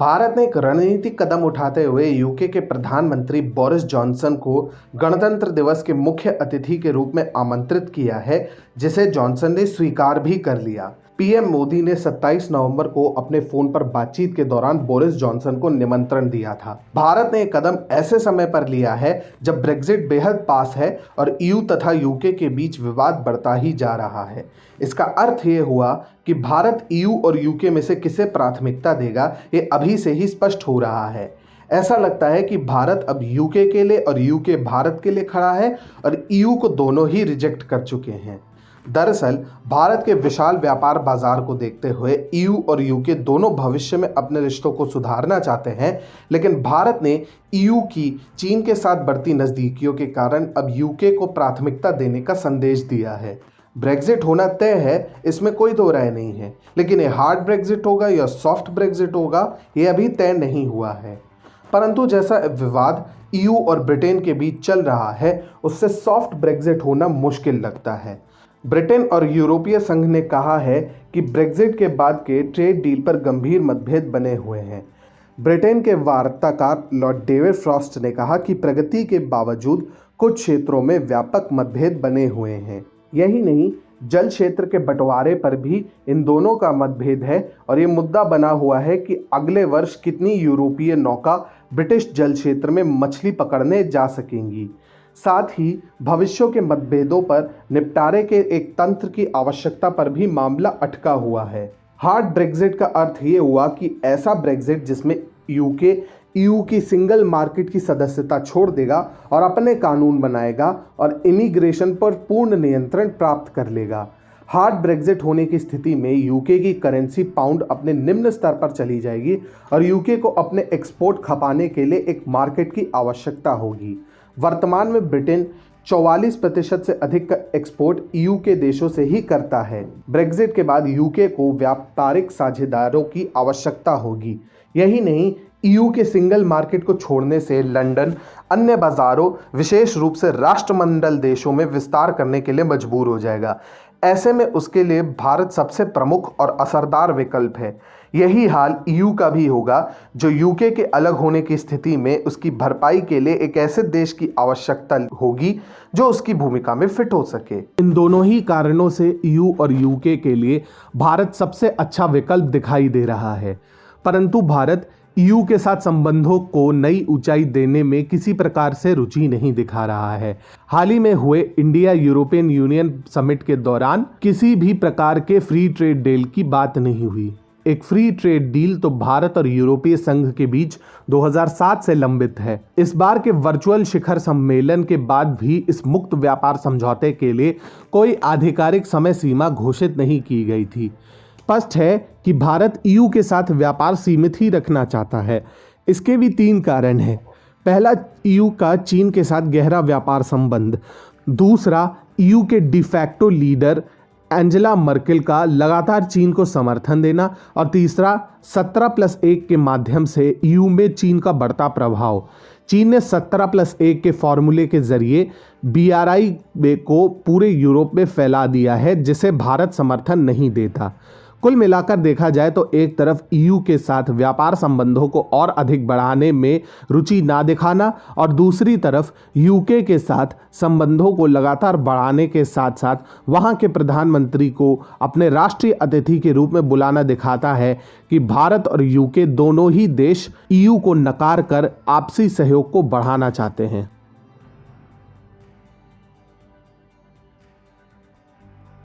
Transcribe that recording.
भारत ने एक रणनीतिक कदम उठाते हुए यूके के प्रधानमंत्री बोरिस जॉनसन को गणतंत्र दिवस के मुख्य अतिथि के रूप में आमंत्रित किया है, जिसे जॉनसन ने स्वीकार भी कर लिया। पीएम मोदी ने 27 नवंबर को अपने फोन पर बातचीत के दौरान बोरिस जॉनसन को निमंत्रण दिया था। भारत ने एक कदम ऐसे समय पर लिया है जब ब्रेक्जिट बेहद पास है और ईयू तथा यूके के बीच विवाद बढ़ता ही जा रहा है। इसका अर्थ ये हुआ कि भारत ईयू और यूके में से किसे प्राथमिकता देगा, ये अभी से ही स्पष्ट हो रहा है। ऐसा लगता है कि भारत अब यूके के लिए और यूके भारत के लिए खड़ा है और ईयू को दोनों ही रिजेक्ट कर चुके हैं। दरअसल भारत के विशाल व्यापार बाजार को देखते हुए ईयू और यूके दोनों भविष्य में अपने रिश्तों को सुधारना चाहते हैं, लेकिन भारत ने ईयू की चीन के साथ बढ़ती नज़दीकियों के कारण अब यूके को प्राथमिकता देने का संदेश दिया है। ब्रेक्जिट होना तय है, इसमें कोई दो राय नहीं है, लेकिन ये हार्ड ब्रेक्जिट होगा या सॉफ्ट ब्रेक्जिट होगा, ये अभी तय नहीं हुआ है। परंतु जैसा विवाद ईयू और ब्रिटेन के बीच चल रहा है, उससे सॉफ्ट ब्रेक्जिट होना मुश्किल लगता है। ब्रिटेन और यूरोपीय संघ ने कहा है कि ब्रेक्जिट के बाद के ट्रेड डील पर गंभीर मतभेद बने हुए हैं। ब्रिटेन के वार्ताकार लॉर्ड डेविड फ्रॉस्ट ने कहा कि प्रगति के बावजूद कुछ क्षेत्रों में व्यापक मतभेद बने हुए हैं। यही नहीं, जल क्षेत्र के बंटवारे पर भी इन दोनों का मतभेद है और ये मुद्दा बना हुआ है कि अगले वर्ष कितनी यूरोपीय नौका ब्रिटिश जल क्षेत्र में मछली पकड़ने जा सकेंगी। साथ ही भविष्यों के मतभेदों पर निपटारे के एक तंत्र की आवश्यकता पर भी मामला अटका हुआ है। हार्ड ब्रेक्जिट का अर्थ ये हुआ कि ऐसा ब्रेक्जिट जिसमें यूके ईयू की सिंगल मार्केट की सदस्यता छोड़ देगा और अपने कानून बनाएगा और इमिग्रेशन पर पूर्ण नियंत्रण प्राप्त कर लेगा। हार्ड ब्रेक्जिट होने की स्थिति में यूके की करेंसी पाउंड अपने निम्न स्तर पर चली जाएगी और यूके को अपने एक्सपोर्ट खपाने के लिए एक मार्केट की आवश्यकता होगी। वर्तमान में ब्रिटेन 44% से अधिक का एक्सपोर्ट ईयू के देशों से ही करता है। ब्रेक्जिट के बाद यूके को व्यापारिक साझेदारों की आवश्यकता होगी। यही नहीं, ईयू के सिंगल मार्केट को छोड़ने से लंदन अन्य बाजारों, विशेष रूप से राष्ट्रमंडल देशों में विस्तार करने के लिए मजबूर हो जाएगा। ऐसे में उसके लिए भारत सबसे प्रमुख और असरदार विकल्प है। यही हाल ईयू का भी होगा, जो यूके के अलग होने की स्थिति में उसकी भरपाई के लिए एक ऐसे देश की आवश्यकता होगी जो उसकी भूमिका में फिट हो सके। इन दोनों ही कारणों से ईयू और यूके के लिए भारत सबसे अच्छा विकल्प दिखाई दे रहा है। परंतु भारत ईयू के साथ संबंधों को नई ऊंचाई देने में किसी प्रकार से रुचि नहीं दिखा रहा है। हाल ही में हुए इंडिया यूरोपियन यूनियन समिट के दौरान किसी भी प्रकार के फ्री ट्रेड डील की बात नहीं हुई। एक फ्री ट्रेड डील तो भारत और यूरोपीय संघ के बीच 2007 से लंबित है। इस बार के वर्चुअल शिखर सम्मेलन के बाद भी इस मुक्त व्यापार समझौते के लिए कोई आधिकारिक समय सीमा घोषित नहीं की गई थी। स्पष्ट है कि भारत ईयू के साथ व्यापार सीमित ही रखना चाहता है। इसके भी 3 कारण हैं। पहला, ईयू का चीन के साथ गहरा व्यापार संबंध। दूसरा, ईयू के डिफैक्टो लीडर एंजेला मर्केल का लगातार चीन को समर्थन देना। और तीसरा, 17+1 के माध्यम से ईयू में चीन का बढ़ता प्रभाव। चीन ने 17+1 के फॉर्मूले के जरिए BRI को पूरे यूरोप में फैला दिया है, जिसे भारत समर्थन नहीं देता। कुल मिलाकर देखा जाए तो एक तरफ ईयू के साथ व्यापार संबंधों को और अधिक बढ़ाने में रुचि ना दिखाना और दूसरी तरफ यूके के साथ संबंधों को लगातार बढ़ाने के साथ साथ वहां के प्रधानमंत्री को अपने राष्ट्रीय अतिथि के रूप में बुलाना दिखाता है कि भारत और यूके दोनों ही देश ईयू को नकार कर आपसी सहयोग को बढ़ाना चाहते हैं।